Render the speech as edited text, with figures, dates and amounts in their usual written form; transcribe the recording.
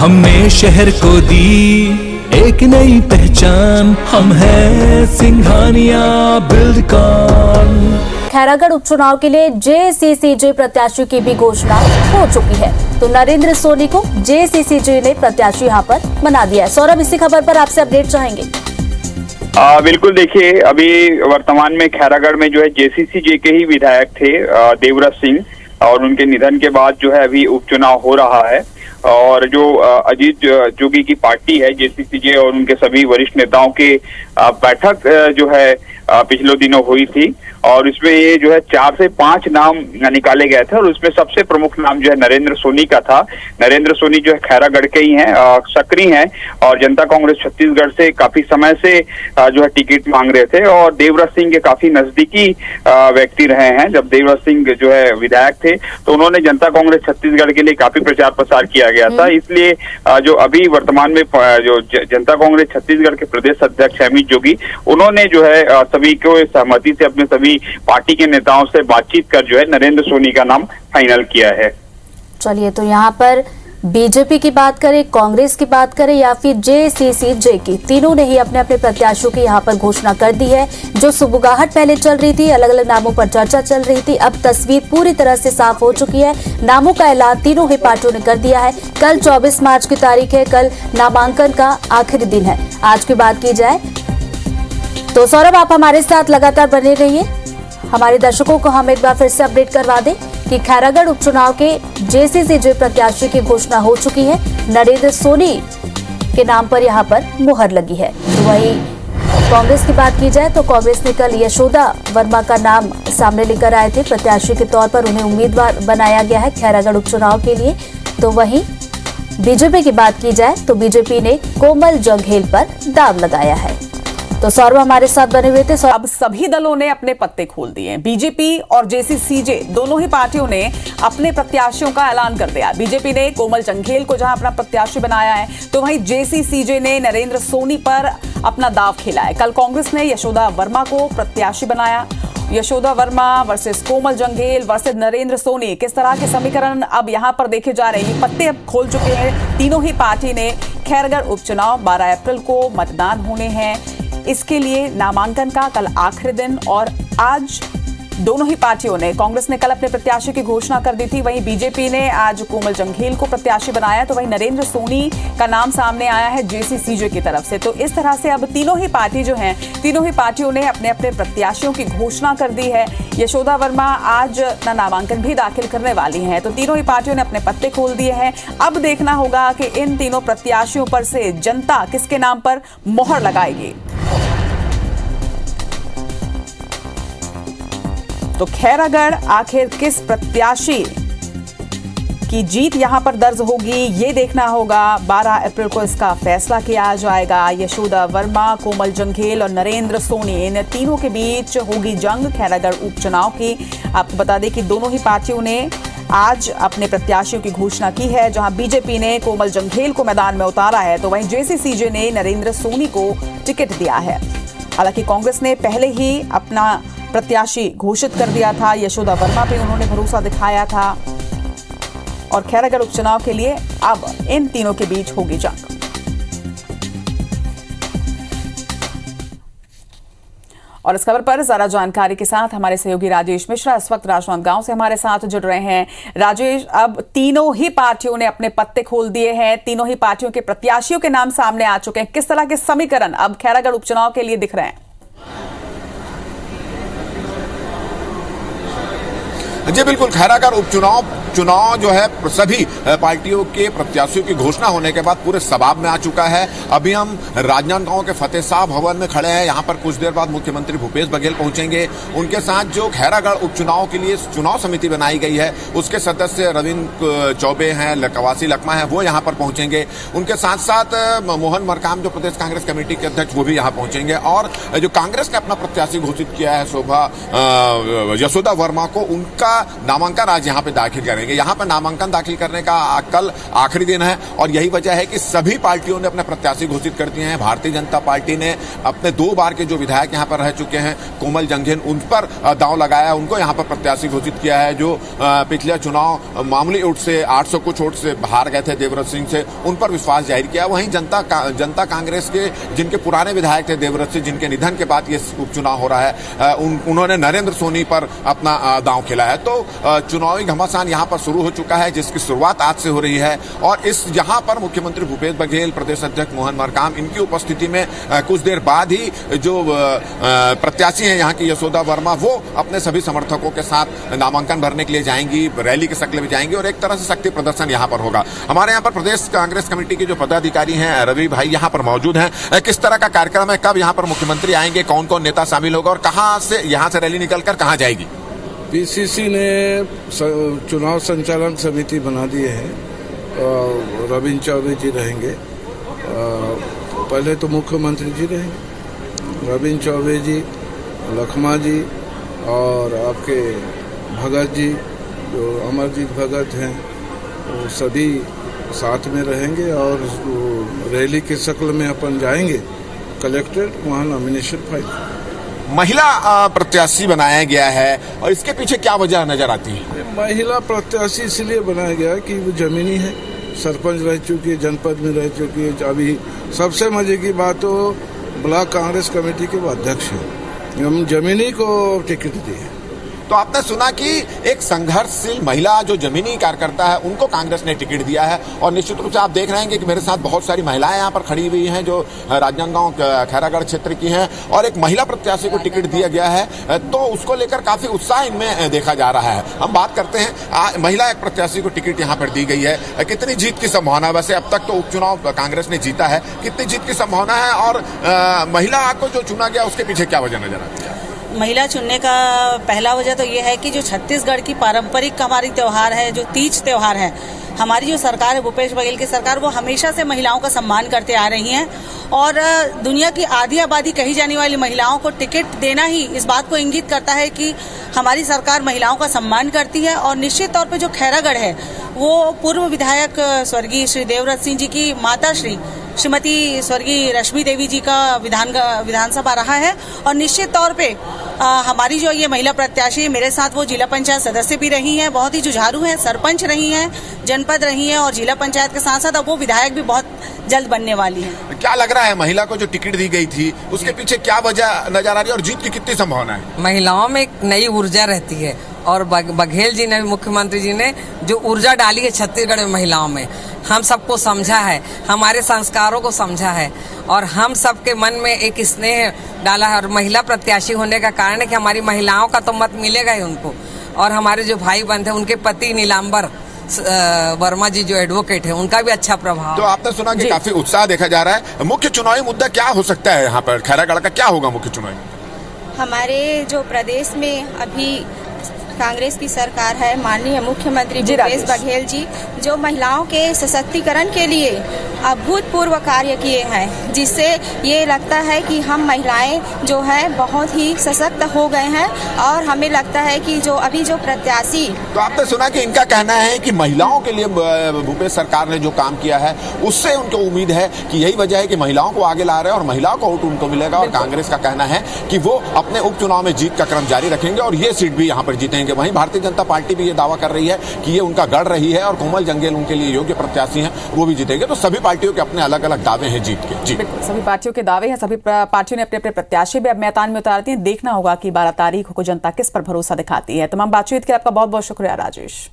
हमने शहर को दी एक नई पहचान, हम हैं सिंघानिया बिल्डकॉन। खैरागढ़ उपचुनाव के लिए जेसीसीजे प्रत्याशी की भी घोषणा हो चुकी है, तो नरेंद्र सोनी को जेसीसीजे ने प्रत्याशी यहां पर बना दिया है। सौरभ, इसी खबर पर आपसे अपडेट चाहेंगे। बिल्कुल, देखिए अभी वर्तमान में खैरागढ़ में जो है जेसीसीजे के ही विधायक थे देवव्रत सिंह, और उनके निधन के बाद जो है अभी उपचुनाव हो रहा है। और जो अजीत जोगी की पार्टी है जेसीसीजे और उनके सभी वरिष्ठ नेताओं के बैठक जो है पिछले दिनों हुई थी, और इसमें ये जो है 4 से 5 नाम निकाले गए थे, और उसमें सबसे प्रमुख नाम जो है नरेंद्र सोनी का था। नरेंद्र सोनी जो है खैरागढ़ के ही हैं, सक्रिय हैं, और जनता कांग्रेस छत्तीसगढ़ से काफी समय से जो है टिकट मांग रहे थे, और देवव्रत सिंह के काफी नजदीकी व्यक्ति रहे हैं। जब देवव्रत सिंह जो है विधायक थे तो उन्होंने जनता कांग्रेस छत्तीसगढ़ के लिए काफी प्रचार प्रसार किया गया था। इसलिए जो अभी वर्तमान में जो जनता कांग्रेस छत्तीसगढ़ के प्रदेश अध्यक्ष अमित जोगी, उन्होंने जो है सभी को सहमति से अपने सभी पार्टी के नेताओं से बातचीत कर जो है नरेंद्र सोनी का नाम फाइनल किया है। चलिए, तो यहाँ पर बीजेपी की बात करें, कांग्रेस की बात करें या फिर जेसीसीजे की, तीनों ने ही अपने अपने प्रत्याशियों की यहाँ पर घोषणा कर दी है। जो सुबुगाहट पहले चल रही थी, अलग अलग नामों पर चर्चा चल रही थी, अब तस्वीर पूरी तरह से साफ हो चुकी है। नामों का ऐलान तीनों ही पार्टियों ने कर दिया है। कल 24 मार्च की तारीख है, कल नामांकन का आखिरी दिन है। आज की बात की जाए तो सौरभ, आप हमारे साथ लगातार बने रहिए। हमारे दर्शकों को हम एक बार फिर से अपडेट करवा दें कि खैरागढ़ उपचुनाव के जेसीसीजे प्रत्याशी की घोषणा हो चुकी है। नरेंद्र सोनी के नाम पर यहां पर मुहर लगी है। तो वहीं कांग्रेस की बात की जाए तो कांग्रेस ने कल यशोदा वर्मा का नाम सामने लेकर आए थे, प्रत्याशी के तौर पर उन्हें उम्मीदवार बनाया गया है खैरागढ़ उपचुनाव के लिए। तो वहीं बीजेपी की बात की जाए तो बीजेपी ने कोमल जंघेल पर दाव लगाया है। तो सौरभ हमारे साथ बने हुए थे। अब सभी दलों ने अपने पत्ते खोल दिए। बीजेपी और जेसीसीजे दोनों ही पार्टियों ने अपने प्रत्याशियों का ऐलान कर दिया। बीजेपी ने कोमल जंघेल को जहां अपना प्रत्याशी बनाया है, तो वहीं जेसीसीजे ने नरेंद्र सोनी पर अपना दाव खेला है। कल कांग्रेस ने यशोदा वर्मा को प्रत्याशी बनाया। यशोदा वर्मा वर्सेस कोमल जंघेल वर्सेस नरेंद्र सोनी, किस तरह के समीकरण अब यहां पर देखे जा रहे हैं, पत्ते अब खोल चुके हैं तीनों ही पार्टी ने। खैरागढ़ उपचुनाव 12 अप्रैल को मतदान होने हैं, इसके लिए नामांकन का कल आखिरी दिन, और आज दोनों ही पार्टियों ने, कांग्रेस ने कल अपने प्रत्याशी की घोषणा कर दी थी, वहीं बीजेपी ने आज कोमल जंघेल को प्रत्याशी बनाया, तो वहीं नरेंद्र सोनी का नाम सामने आया है जेसीसीजे की तरफ से। तो इस तरह से अब तीनों ही पार्टी जो हैं, तीनों ही पार्टियों ने अपने अपने प्रत्याशियों की घोषणा कर दी है। यशोदा वर्मा आज अपना नामांकन भी दाखिल करने वाली हैं, तो तीनों ही पार्टियों ने अपने पत्ते खोल दिए हैं। अब देखना होगा कि इन तीनों प्रत्याशियों पर से जनता किसके नाम पर मोहर लगाएगी। तो खैरागढ़ आखिर किस प्रत्याशी की जीत यहां पर दर्ज होगी, ये देखना होगा। 12 अप्रैल को इसका फैसला किया जाएगा। यशोदा वर्मा, कोमल जंघेल और नरेंद्र सोनी, इन तीनों के बीच होगी जंग खैरागढ़ उपचुनाव की। आपको बता दें कि दोनों ही पार्टियों ने आज अपने प्रत्याशियों की घोषणा की है। जहां बीजेपी ने कोमल जंघेल को मैदान में उतारा है, तो वहीं जेसीसीजे ने नरेंद्र सोनी को टिकट दिया है। हालांकि कांग्रेस ने पहले ही अपना प्रत्याशी घोषित कर दिया था, यशोदा वर्मा पे उन्होंने भरोसा दिखाया था, और खैरागढ़ उपचुनाव के लिए अब इन तीनों के बीच होगी जंग। और इस खबर पर ज्यादा जानकारी के साथ हमारे सहयोगी राजेश मिश्रा इस वक्त राजनांदगांव से हमारे साथ जुड़ रहे हैं। राजेश, अब तीनों ही पार्टियों ने अपने पत्ते खोल दिए हैं, तीनों ही पार्टियों के प्रत्याशियों के नाम सामने आ चुके हैं। किस तरह के समीकरण अब खैरागढ़ उपचुनाव के लिए दिख रहे हैं? जी बिल्कुल, खैरागढ़ उपचुनाव जो है सभी पार्टियों के प्रत्याशियों की घोषणा होने के बाद पूरे सबाब में आ चुका है। अभी हम राजनांदगांव के फतेह शाह भवन में खड़े हैं। यहाँ पर कुछ देर बाद मुख्यमंत्री भूपेश बघेल पहुंचेंगे। उनके साथ जो खैरागढ़ उपचुनाव के लिए चुनाव समिति बनाई गई है, उसके सदस्य रविंद्र चौबे हैं, कवासी लकमा है, वो यहाँ पर पहुंचेंगे। उनके साथ साथ मोहन मरकाम जो प्रदेश कांग्रेस कमेटी के अध्यक्ष, वो भी यहाँ पहुंचेंगे। और जो कांग्रेस ने अपना प्रत्याशी घोषित किया है यशोदा वर्मा को, उनका नामांकन आज यहाँ पे दाखिल करेंगे। रहेंगे। यहाँ पर नामांकन दाखिल करने का कल आखिरी दिन है और यही वजह है कि सभी पार्टियों ने अपने प्रत्याशी घोषित कर दिए हैं। भारतीय जनता पार्टी ने अपने 2 बार के जो विधायक यहाँ पर रह चुके हैं कोमल जंघेल, उन पर दांव लगाया, उनको यहाँ पर प्रत्याशी घोषित किया है। जो पिछले चुनाव मामूली वोट से 800 कुछ वोट से हार गए थे देवव्रत सिंह से, उन पर विश्वास जाहिर किया। वहीं जनता कांग्रेस के जिनके पुराने विधायक थे देवव्रत सिंह, जिनके निधन के बाद ये उपचुनाव हो रहा है, उन्होंने नरेंद्र सोनी पर अपना दांव खेला है। तो चुनावी घमासान यहाँ पर शुरू हो चुका है, जिसकी शुरुआत आज से हो रही है। और इस यहाँ पर मुख्यमंत्री भूपेश बघेल, प्रदेश अध्यक्ष मोहन मरकाम, इनकी उपस्थिति में कुछ देर बाद ही जो प्रत्याशी हैं यहाँ की यशोदा वर्मा, वो अपने सभी समर्थकों के साथ नामांकन भरने के लिए जाएंगी, रैली के शक्ल में जाएंगी और एक तरह से शक्ति प्रदर्शन यहाँ पर होगा। हमारे यहाँ पर प्रदेश कांग्रेस कमेटी के जो पदाधिकारी हैं रवि भाई यहाँ पर मौजूद हैं। किस तरह का कार्यक्रम है, कब यहाँ पर मुख्यमंत्री आएंगे, कौन कौन नेता शामिल होगा और कहाँ से यहाँ से रैली निकलकर कहाँ जाएगी? पीसीसी ने चुनाव संचालन समिति बना दी है। रविंद्र चौबे जी रहेंगे, पहले तो मुख्यमंत्री जी रहेंगे, रविंद्र चौबे जी, लखमा जी और आपके भगत जी, जो अमरजीत भगत हैं, वो सभी साथ में रहेंगे और रैली के शक्ल में अपन जाएंगे कलेक्ट्रेट, वहाँ नॉमिनेशन फाइल। महिला प्रत्याशी बनाया गया है और इसके पीछे क्या वजह नजर आती है? महिला प्रत्याशी इसलिए बनाया गया कि वो जमीनी है, सरपंच रह चुकी है, जनपद में रह चुकी है। अभी सबसे मजे की बात तो ब्लॉक कांग्रेस कमेटी के वो अध्यक्ष है, हम जमीनी को टिकट दिए। तो आपने सुना कि एक संघर्षशील महिला जो जमीनी कार्यकर्ता है उनको कांग्रेस ने टिकट दिया है। और निश्चित रूप से आप देख रहे हैं कि मेरे साथ बहुत सारी महिलाएं यहाँ पर खड़ी हुई हैं जो राजनांदगांव खैरागढ़ क्षेत्र की हैं और एक महिला प्रत्याशी को टिकट दिया गया है, तो उसको लेकर काफी उत्साह इनमें देखा जा रहा है। हम बात करते हैं, महिला एक प्रत्याशी को टिकट यहाँ पर दी गई है, कितनी जीत की संभावना? वैसे अब तक तो उपचुनाव कांग्रेस ने जीता है, कितनी जीत की संभावना है और महिला को जो चुना गया उसके पीछे क्या वजह नजर आती है? महिला चुनने का पहला वजह तो ये है कि जो छत्तीसगढ़ की पारंपरिक हमारी त्योहार है, जो तीज त्योहार है, हमारी जो सरकार है भूपेश बघेल की सरकार, वो हमेशा से महिलाओं का सम्मान करते आ रही हैं और दुनिया की आधी आबादी कही जाने वाली महिलाओं को टिकट देना ही इस बात को इंगित करता है कि हमारी सरकार महिलाओं का सम्मान करती है। और निश्चित तौर पे जो खैरागढ़ है वो पूर्व विधायक स्वर्गीय श्री देवव्रत सिंह जी की माता श्रीमती स्वर्गीय रश्मि देवी जी का विधानसभा रहा है। और निश्चित तौर पे हमारी जो ये महिला प्रत्याशी मेरे साथ वो जिला पंचायत सदस्य भी रही हैं, बहुत ही जुझारू हैं, सरपंच रही हैं, जनपद रही हैं और जिला पंचायत के साथ साथ अब वो विधायक भी बहुत जल्द बनने वाली हैं। क्या लग रहा है महिला को जो टिकट दी गई थी उसके पीछे क्या वजह नजर आ रही है और जीत की कितनी संभावना है? महिलाओं में एक नई ऊर्जा रहती है और बघेल जी ने, मुख्यमंत्री जी ने जो ऊर्जा डाली है छत्तीसगढ़ में महिलाओं में, हम सबको समझा है, हमारे संस्कारों को समझा है और हम सबके मन में एक स्नेह डाला है। और महिला प्रत्याशी होने का कारण है कि हमारी महिलाओं का तो मत मिलेगा ही उनको, और हमारे जो भाई बंद हैं उनके पति नीलांबर वर्मा जी जो एडवोकेट है उनका भी अच्छा प्रभाव। तो आपने सुना कि काफी उत्साह देखा जा रहा है। मुख्य चुनावी मुद्दा क्या हो सकता है यहाँ पर खैरागढ़ का, क्या होगा मुख्य चुनावी? हमारे जो प्रदेश में अभी कांग्रेस की सरकार है, माननीय मुख्यमंत्री भूपेश बघेल जी जो महिलाओं के सशक्तिकरण के लिए अभूतपूर्व कार्य किए हैं, जिससे ये लगता है कि हम महिलाएं जो है बहुत ही सशक्त हो गए हैं। और हमें लगता है कि जो अभी जो प्रत्याशी, तो आपने सुना कि इनका कहना है कि महिलाओं के लिए भूपेश सरकार ने जो काम किया है उससे उनको उम्मीद है कि यही वजह है कि महिलाओं को आगे ला रहे हैं और महिलाओं को वोट उनको मिलेगा। और कांग्रेस का कहना है कि वो अपने उपचुनाव में जीत का क्रम जारी रखेंगे और ये सीट भी यहाँ पर जीतेंगे। वहीं भारतीय जनता पार्टी भी ये दावा कर रही है कि ये उनका गढ़ रही है और कोमल जंघेल उनके लिए योग्य प्रत्याशी हैं, वो भी जीतेंगे। तो सभी पार्टियों के अपने अलग अलग दावे हैं जीत के। जी बिल्कुल, सभी पार्टियों के दावे हैं, सभी पार्टियों ने अपने अपने प्रत्याशी भी अब मैदान में उतारती हैं। देखना होगा कि 12 तारीख को जनता किस पर भरोसा दिखाती है। तमाम बातचीत के लिए आपका बहुत बहुत शुक्रिया राजेश।